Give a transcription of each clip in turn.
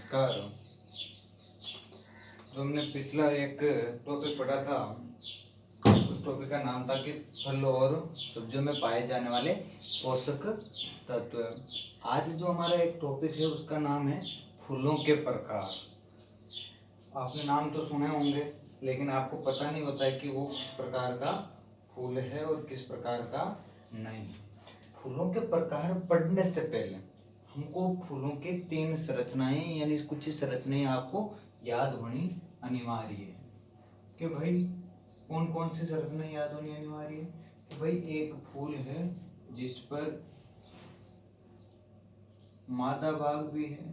नमस्कार। जो हमने पिछला एक टॉपिक पढ़ा था, उस टॉपिक का नाम था कि फल और सब्जियों में पाए जाने वाले पोषक तत्व। आज जो हमारा एक टॉपिक है उसका नाम है फूलों के प्रकार। आपने नाम तो सुने होंगे, लेकिन आपको पता नहीं होता है कि वो किस प्रकार का फूल है और किस प्रकार का नहीं। फूलों के प्रकार पढ़ने से पहले हमको फूलों के 3 संरचनाएं यानी कुछ संरचनाएं आपको याद होनी अनिवार्य है। कि भाई कौन कौन सी संरचनाएं याद होनी अनिवार्य है? कि भाई एक फूल है जिस पर मादा भाग भी है,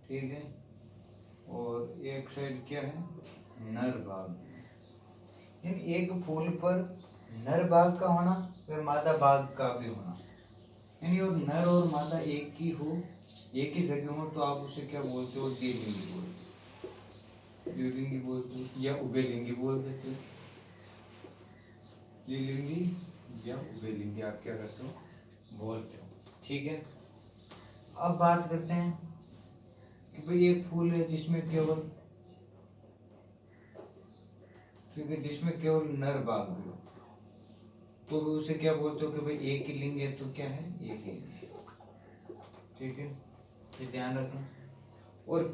ठीक है, और एक साइड क्या है, नर भाग। यानी एक फूल पर नर भाग का होना व मादा भाग का भी होना, यानी और नर और मादा एक ही हो, एक ही जगह हो, तो आप उसे क्या बोलते हो? द्विलिंगी बोलते हो, द्विलिंगी बोलते हो या उभयलिंगी बोल देते हो। द्विलिंगी या उभयलिंगी आप क्या करते हो? बोलते हो, ठीक है। अब बात करते हैं कि भाई एक फूल है जिसमें केवल, ठीक है, जिसमें केवल नर भाग भी हो, तो भी उसे क्या बोलते हो? कि भाई एक ही लिंग है, तो क्या है? एक ही लिंग, ठीक है, ये ध्यान रखना। और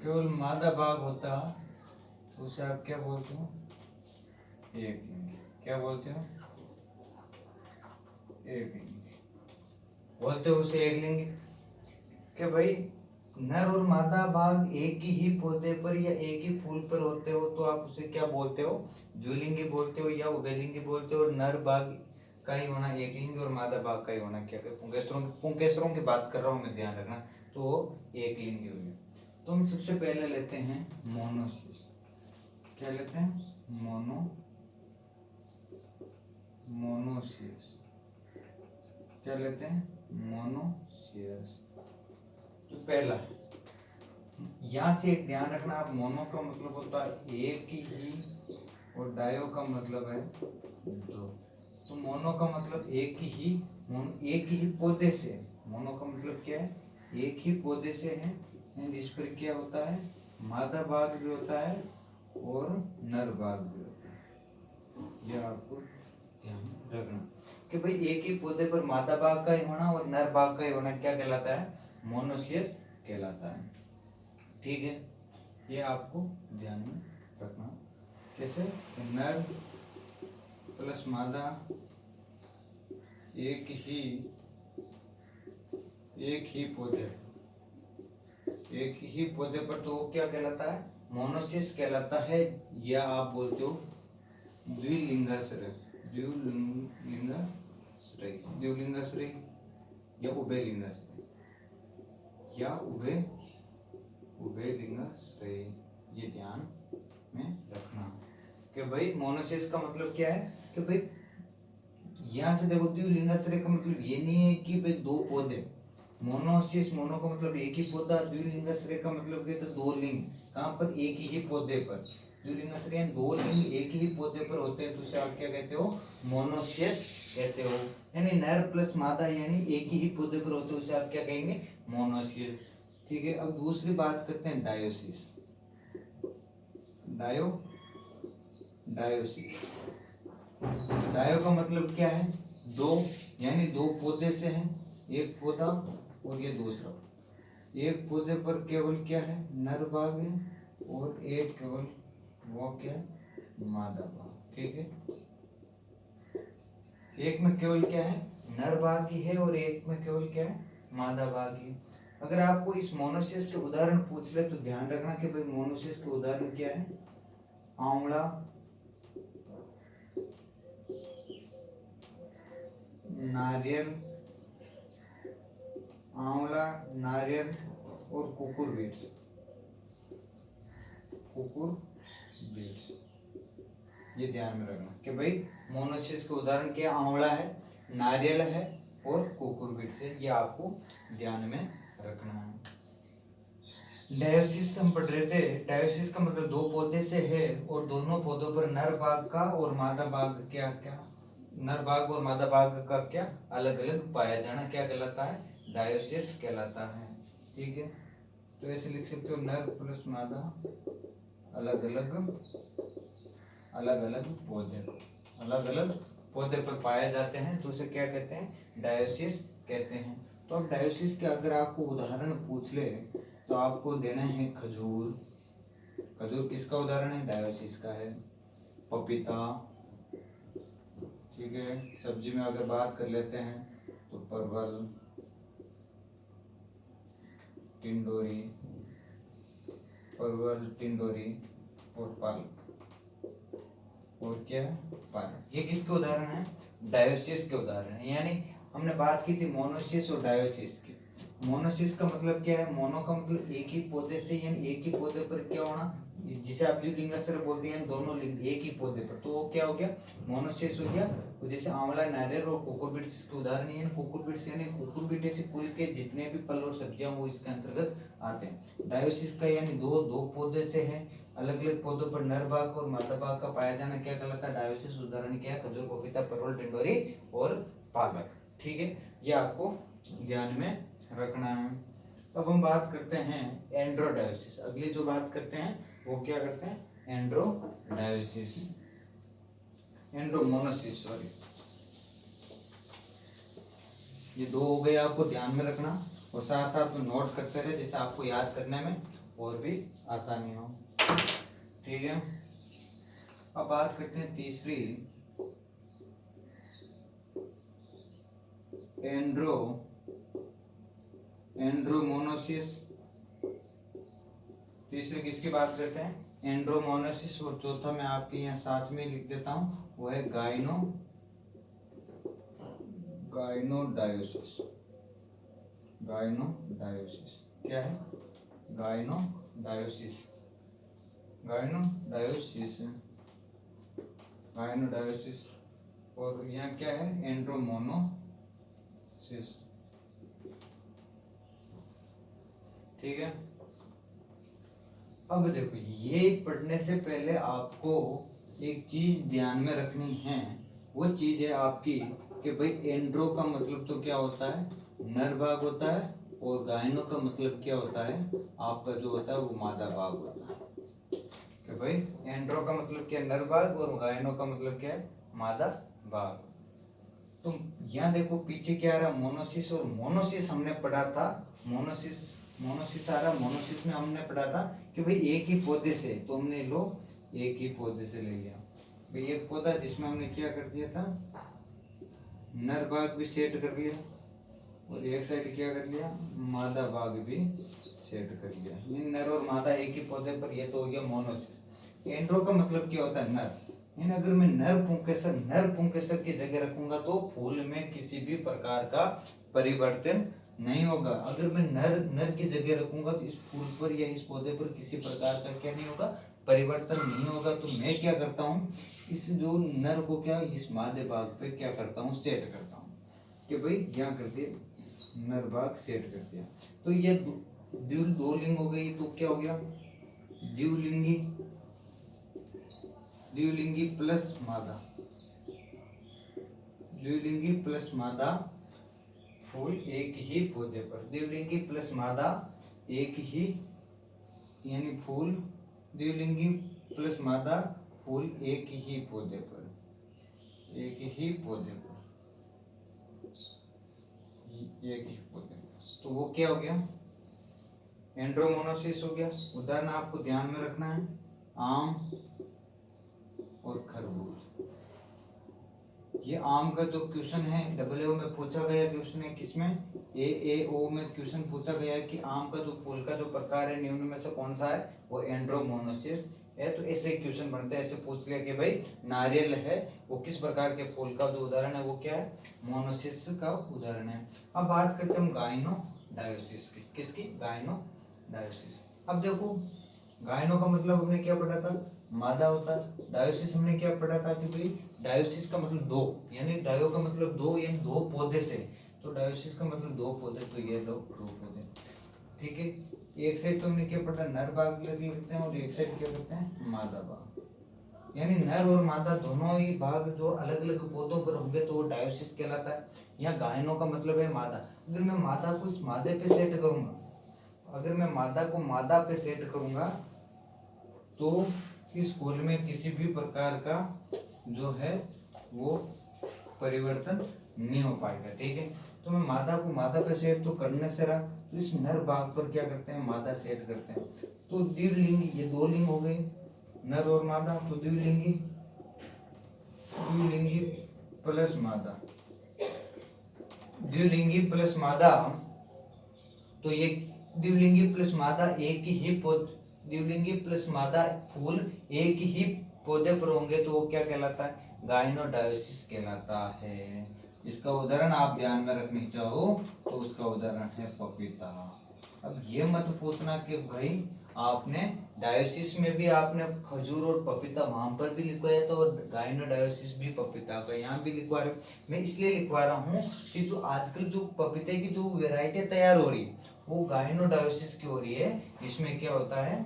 केवल मादा भाग होता तो उसे आप क्या बोलते हो? एक लिंग। क्या बोलते हो? एक लिंग बोलते हो उसे, एक लिंग। कि भाई नर और मादा भाग एक ही पौधे पर या एक ही फूल पर होते हो, तो आप उसे क्या बोलते हो? द्विलिंगी बोलते हो या उभयलिंगी बोलते हो। और नर भाग का ही होना एक लिंग और मादा भाग का ही होना क्या? पुंकेसरों की बात कर रहा हूं मैं, ध्यान रखना, तो एक लिंगी हो गया। तो हम सबसे पहले लेते हैं मोनोसिस। क्या लेते हैं? मोनोसिस। क्या लेते हैं? मोनोसिस। जो पहला है, यहाँ से एक ध्यान रखना आप, मोनो का मतलब होता है एक ही और डायो का मतलब है दो। तो मोनो का मतलब एक ही पौधे से। मोनो का मतलब क्या है? एक ही पौधे से है, जिस पर क्या होता है? मादा भाग भी होता है और नर भाग भी होता है। यह आपको ध्यान रखना कि भाई एक ही पौधे पर मादा भाग का ही होना और नर भाग का ही होना क्या कहलाता है? मोनोसियस कहलाता है, ठीक है। ये आपको ध्यान में रखना। कैसे? नर प्लस मादा एक ही पौधे पर, तो वो क्या कहलाता है? मोनोसिस कहलाता है। या आप बोलते हो द्विलिंगाश्रय, द्विलिंगाश्रय या उभयलिंगाश्रय या उभयलिंगाश्रय। ये ध्यान में रखना कि भाई मोनोसिस का मतलब क्या है? कि भाई यहाँ से देखो, द्विलिंगाश्रय का मतलब ये नहीं है कि भाई दो पौधे। मोनोसिस, मोनो का मतलब एक ही पौधा, द्विलिंगाश्रय का मतलब क्या? तो दो लिंग। कहाँ पर? एक ही पौधे पर। द्विलिंगाश्रय दो लिंग एक ही पौधे पर होते हैं, तो उसे आप क्या कहते हो? मोनोसिस कहते हो। यानी नर प्लस मादा यानी एक ही पौधे पर होते हैं, उसे आप क्या कहेंगे? मोनोसिस, ठीक है। अब दूसरी बात करते हैं डायोसिस। डायोसिस, डायो का मतलब क्या है? दो, यानी दो पौधे से है, एक पौधा और ये दूसरा। एक पौधे पर केवल क्या है? नर भाग है और एक केवल वो क्या है? मादा भाग, ठीक है। एक में केवल क्या है? नर भाग ही है और एक में केवल क्या है? मादा भाग ही। अगर आपको इस मोनोसिस के उदाहरण पूछ ले तो ध्यान रखना कि भाई मोनोसिस के उदाहरण क्या है? आंवला, नारियल, और कुकुरबिट्स। ये ध्यान में रखना कि भाई मोनोसिस के उदाहरण क्या? आंवला है, नारियल है और कुकुरबिट्स है। ये आपको ध्यान में रखना है। डायोसिस हम पढ़ रहे थे। डायोसिस का मतलब दो पौधे से है और दोनों पौधों पर नर भाग का और मादा भाग क्या क्या, नर भाग और मादा भाग का क्या अलग अलग पाया जाना क्या कहलाता है? डायोसिस कहलाता है। ठीक है, तो ऐसे लिख सकते हो नर प्लस मादा अलग अलग पौधे पर पाए जाते हैं, तो उसे क्या कहते हैं, डायोसिस कहते हैं। तो अब डायोसिस के अगर आपको उदाहरण पूछ ले तो आपको देना है खजूर। खजूर किसका उदाहरण है, डायोसिस का है। पपीता, ठीक है। सब्जी में अगर बात कर लेते हैं तो परवल, टिंडोरी और पालक, और क्या है, पालक। ये किसके उदाहरण है, डायोसिस के उदाहरण है। यानी हमने बात की थी मोनोसिस और डायोसिस की। मोनोसिस का मतलब क्या है, मोनो का मतलब एक ही पौधे से, यानी एक ही पौधे पर क्या होना, जिसे आप द्विलिंगाश्रय बोलते हैं, दोनों लिंग एक ही पौधे पर, तो वो क्या हो गया, मोनोसिस हो गया। तो जैसे आंवला, नारियल और कुकुरबिटेस के उदाहरण है। कुकुरबिटेस यानी कुकुरबिटेसी कुल के जितने भी फल और सब्जियां वो इसके अंतर्गत आते हैं। डायोसिस का यानी दो पौधे से है, अलग अलग पौधों पर नर भाग और मादा भाग का पाया जाना क्या कहलाता है, डायोसिस। उदाहरण क्या है, खजूर, पपीता, परवल, टिंडोरी और पालक। ठीक है, ये आपको ध्यान में रखना है। अब हम बात करते हैं एंड्रोडायोसिस। अगली जो बात करते हैं वो क्या करते हैं, एंड्रोडायोसिस, एंड्रोमोनोसिस, सॉरी। ये दो हो गए, आपको ध्यान में रखना और साथ साथ में नोट करते रहे, जिससे आपको याद करने में और भी आसानी हो। ठीक है, अब बात करते हैं तीसरी, एंड्रोमोनोसिस। तीसरे किसकी बात करते हैं, एंड्रोमोनोसिस। और चौथा मैं आपके यहाँ साथ में लिख देता हूँ, वो है गायनोडायोसिस। क्या है, गायनोडायोसिस। और यहाँ क्या है, एंड्रोमोनोसिस। ठीक है, अब देखो, ये पढ़ने से पहले आपको एक चीज ध्यान में रखनी है। वो चीज है आपकी कि भाई एंड्रो का मतलब तो क्या होता है, नर भाग होता है, और गायनो का मतलब क्या होता है, आपका जो होता है वो मादा भाग होता है। कि भाई एंड्रो का मतलब क्या है, नर भाग, और गायनो का मतलब क्या है, मादा भाग। तो यहाँ देखो पीछे क्या आ रहा है, मोनोसिस। और मोनोसिस हमने पढ़ा था, मोनोसिस आ रहा, मोनोसिस में हमने पढ़ा था कि भाई एक ही पौधे से, तो हमने लो एक ही पौधे से ले लिया भाई, एक पौधा जिसमें हमने क्या कर दिया था, नर भाग भी सेट कर लिया, और एक साइड क्या कर लिया, मादा भाग भी सेट कर लिया। ये नर और मादा एक ही पौधे पर, ये तो हो गया मोनोसिस। एंड्रो का मतलब क्या होता है, नर। यानी अगर मैं नर पुंकेसर की जगह रखूंगा तो फूल में किसी भी प्रकार का परिवर्तन नहीं होगा। अगर मैं नर की जगह रखूंगा तो इस फूल पर या इस पौधे पर किसी प्रकार का क्या नहीं होगा, परिवर्तन नहीं होगा। तो मैं क्या करता हूँ, इस जो नर को क्या, इस मादे भाग पे क्या करता हूँ, सेट करता हूँ कि भाई यहाँ कर दिया, नर भाग सेट कर दिया। तो ये दो लिंग हो गई, तो क्या हो गया, द्विलिंगी प्लस मादा फूल एक ही पौधे पर। द्विलिंगी प्लस मादा एक ही, यानी फूल, द्विलिंगी प्लस मादा फूल एक ही पौधे पर, तो वो क्या हो गया, एंड्रोमोनोसिस हो गया। उदाहरण आपको ध्यान में रखना है, आम और खरबूज। ये आम का जो क्वेश्चन है डब्ल्यू में पूछा गया क्वेश्चन है, किसमें, AAO में क्वेश्चन पूछा गया है कि आम का जो फूल का जो प्रकार है निम्न में से कौन सा है, वो एंड्रोमोनोसिस है। तो ऐसे क्वेश्चन बनते हैं, ऐसे पूछ लिया कि भाई नारियल है, वो किस प्रकार के फूल का जो उदाहरण है वो क्या है, मोनोसिस का उदाहरण है। अब बात करते हैं हम गायनोडायोसिस की, किसकी, गायनोडायोसिस। अब देखो, गायनो का मतलब हमने क्या पढ़ा था, मादा होता है। डायोसिस हमने क्या पढ़ा था कि भाई डायोसिस का मतलब दो, यानी डायो का मतलब दो, यानी दो पौधे से। तो डायोसिस का मतलब दो पौधे, तो ये दो पौधे। ठीक है, एक साइड तो हमने क्या पढ़ा, नर भाग लिखते हैं, और एक साइड क्या करते हैं, मादा भाग। यानी नर और मादा दोनों ही भाग जो अलग अलग पौधों पर होंगे तो वो डायोसिस कहलाता है। या गायनो का मतलब है मादा। अगर मैं मादा को इस मादे पे सेट करूंगा, अगर मैं मादा को मादा पे सेट करूंगा तो इस फूल में किसी भी प्रकार का जो है वो परिवर्तन नहीं हो पाएगा। ठीक है, तो मैं मादा को मादा पे सेट तो करने से रहा, तो इस नर भाग पर क्या करते हैं, मादा सेट करते हैं। तो द्विलिंगी, ये दो लिंग हो गए, नर और मादा। तो द्विलिंगी, द्विलिंगी प्लस मादा, द्विलिंगी प्लस मादा। तो ये द्विलिंगी प्लस मादा एक ही द्विलिंगी प्लस मादा फूल एक ही पौधे पर होंगे तो वो क्या कहलाता है, गाइनोडायोसिस कहलाता है। इसका उदाहरण आप ध्यान में रखनी चाहो तो उसका उदाहरण है पपीता। अब ये मत पूछना कि भाई आपने डायोसिस में भी आपने खजूर और पपीता वहां पर भी लिखवाया तो गाइनोडायोसिस भी पपीता का यहाँ भी लिखवा रहे हो। मैं इसलिए लिखवा रहा हूँ कि जो आजकल जो पपीते की जो वेराइटी तैयार हो रही है वो गाइनोडायोसिस की हो रही है। जिसमें क्या होता है,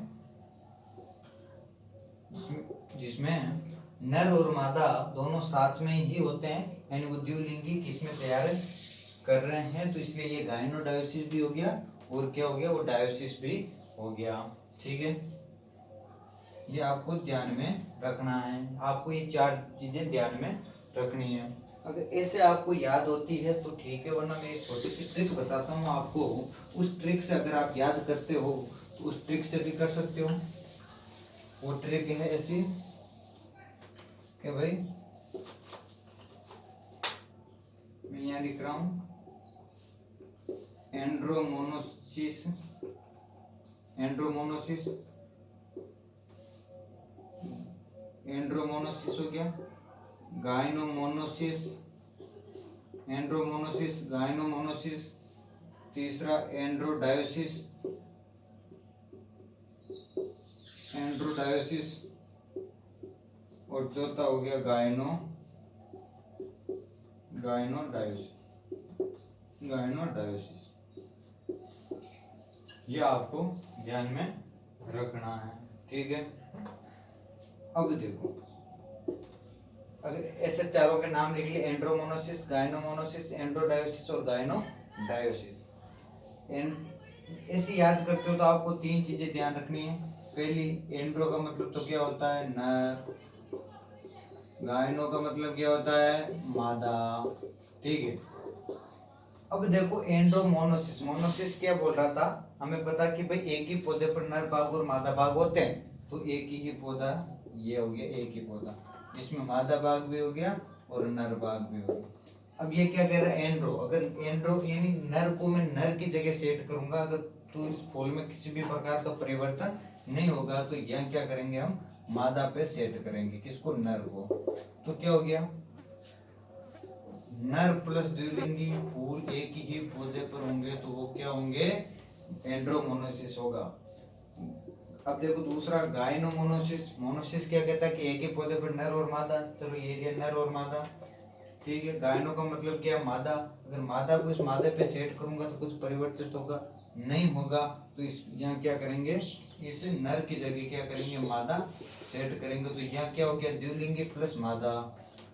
जिसमें नर और मादा दोनों साथ में ही होते हैं, यानी वो द्विलिंगी किस्में तैयार कर रहे हैं। तो इसलिए ये गाइनोडायोसिस भी हो गया और क्या हो गया, वो डायोसिस भी हो गया। ठीक है, ये आपको ध्यान में रखना है। आपको ये चार चीजें ध्यान में रखनी है। अगर ऐसे आपको याद होती है तो ठीक है, वरना मैं एक छोटी सी ट्रिक बताता हूँ आपको। उस ट्रिक से अगर आप याद करते हो तो उस ट्रिक से भी कर सकते हो। वो ट्रिक है ऐसी कि भाई मैं यहाँ लिख रहा हूँ एंड्रोमोनोसिस, एंड्रोमोनोसिस, एंड्रोमोनोसिस हो गया, गाइनोमोनोसिस, एंड्रोमोनोसिस, गाइनोमोनोसिस, तीसरा एंड्रोडायोसिस, एंड्रोडायोसिस, और चौथा हो गया गाइनोडायोसिस, गाइनोडायोसिस। ये आपको ध्यान में रखना है। ठीक है, अब देखो अगर ऐसे चारों के नाम लिख लिए, एंड्रोमोनोसिस, गाइनोमोनोसिस, एंड्रोडायोसिस और गाइनोडायोसिस। ऐसे याद करते हो तो आपको तीन चीजें ध्यान रखनी है। पहली, एंड्रो का मतलब तो क्या होता है, नर। गायनो का मतलब क्या होता है, मादा। ठीक है, अब देखो एंड्रोमोनोसिस, मोनोसिस क्या बोल रहा था, हमें पता कि भाई एक ही पौधे पर नर भाग और मादा भाग होते हैं। तो एक ही पौधा, ये हो गया एक ही पौधा, इसमें मादा भाग भी हो गया और नर भाग भी हो गया। अब ये क्या कह रहा है, एंड्रो। अगर एंड्रो यानी नर को मैं नर की जगह सेट करूंगा अगर, तो इस फूल में किसी भी प्रकार का परिवर्तन नहीं होगा। तो यह क्या करेंगे, हम मादा पे सेट करेंगे, किसको, नर को। तो क्या हो गया, नर प्लस द्विलिंगी फूल एक ही पौधे पर होंगे तो वो क्या होंगे, एंड्रोमोनोसिस होगा। अब देखो दूसरा, गाइनोमोनोसिस। मोनोसिस क्या कहता है कि एक ही पौधे पर नर और मादा। चलो ये गया नर और मादा। ठीक है, गायनो का मतलब क्या है, मादा। अगर मादा को इस मादे पे सेट करूंगा तो कुछ परिवर्तित होगा, नहीं होगा। तो इस यहाँ क्या करेंगे, इस नर की जगह क्या करेंगे, मादा सेट करेंगे। तो यहाँ क्या हो गया, द्विलिंगी प्लस मादा।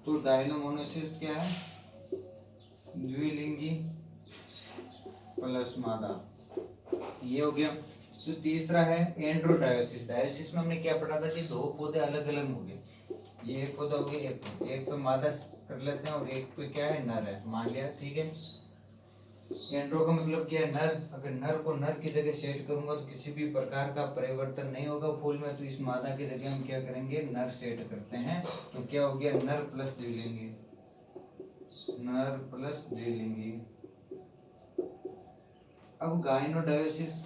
तो गायनोमोनोसिस क्या है, द्विलिंगी प्लस मादा, ये हो गया। तो तीसरा है एंड्रोडायोसिस। डायोसिस में हमने क्या पढ़ा था कि दो पौधे अलग अलग हो गए, ये एक पौधा हो गया, एक पे मादा कर लेते हैं और एक पे क्या है, नर है, मान लिया। ठीक है, एंड्रो का मतलब क्या है, नर। अगर नर को नर की जगह सेट करूंगा तो किसी भी प्रकार का परिवर्तन नहीं होगा फूल में। तो इस मादा की जगह हम क्या करेंगे, नर सेट करते हैं। तो क्या हो गया, नर प्लस द्विलिंगी, नर प्लस द्विलिंगी। अब गाइनोडायोसिस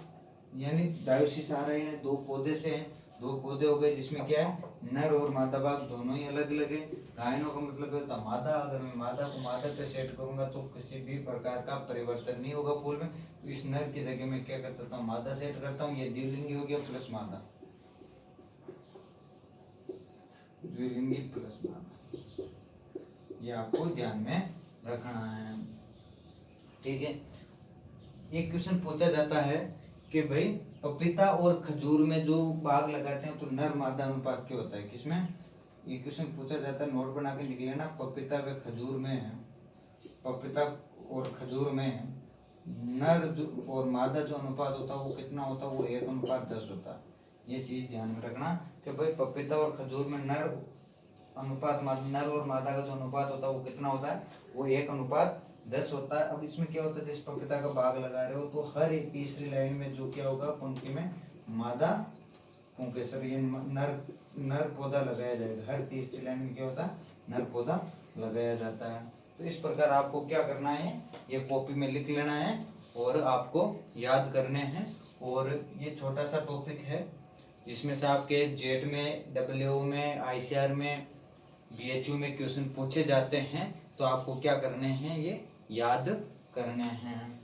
यानी डायोसिस आ रहे हैं दो पौधे से हैं, दो पौधे हो गए जिसमें क्या है, नर और मादा भाग दोनों ही अलग अलग है। गायनो का मतलब होता है मादा। अगर मैं मादा को मादा पे सेट करूंगा तो किसी भी प्रकार का परिवर्तन नहीं होगा फूल में। तो इस नर की जगह में क्या करता हूँ, मादा सेट करता हूँ। ये द्विलिंगी हो गया प्लस मादा, द्विलिंगी प्लस मादा, ये आपको ध्यान में रखना है। ठीक है, एक क्वेश्चन पूछा जाता है कि भाई पपीता और खजूर में जो बाग लगाते हैं तो नर मादा अनुपात क्या होता है, किसमें। ये क्वेश्चन पूछा जाता है, नोट बना के लिख लेना, पपीता व खजूर में पपीता और खजूर में नर जो और मादा जो अनुपात होता है वो कितना होता है, वो 1:10 होता है। ये चीज ध्यान में रखना कि भाई पपीता और खजूर में नर नर और मादा का जो अनुपात होता है वो कितना होता है, वो 1:10 होता है। अब इसमें क्या होता है, जैसे पपीता का बाग लगा रहे हो तो हर एक तीसरी लाइन में जो क्या होगा, पंक्ति में मादा पुंकेसर ये नर पौधा लगाया जाएगा। हर तीसरी लाइन में क्या होता है, नर पौधा लगाया जाता है। तो इस प्रकार आपको क्या करना है, ये कॉपी में लिख लेना है और आपको याद करने हैं। और ये छोटा सा टॉपिक है जिसमें से आपके जेट में, डब्ल्यू में, आईसीआर में, बीएचयू में क्वेश्चन पूछे जाते हैं। तो आपको क्या करने हैं, ये याद करने हैं।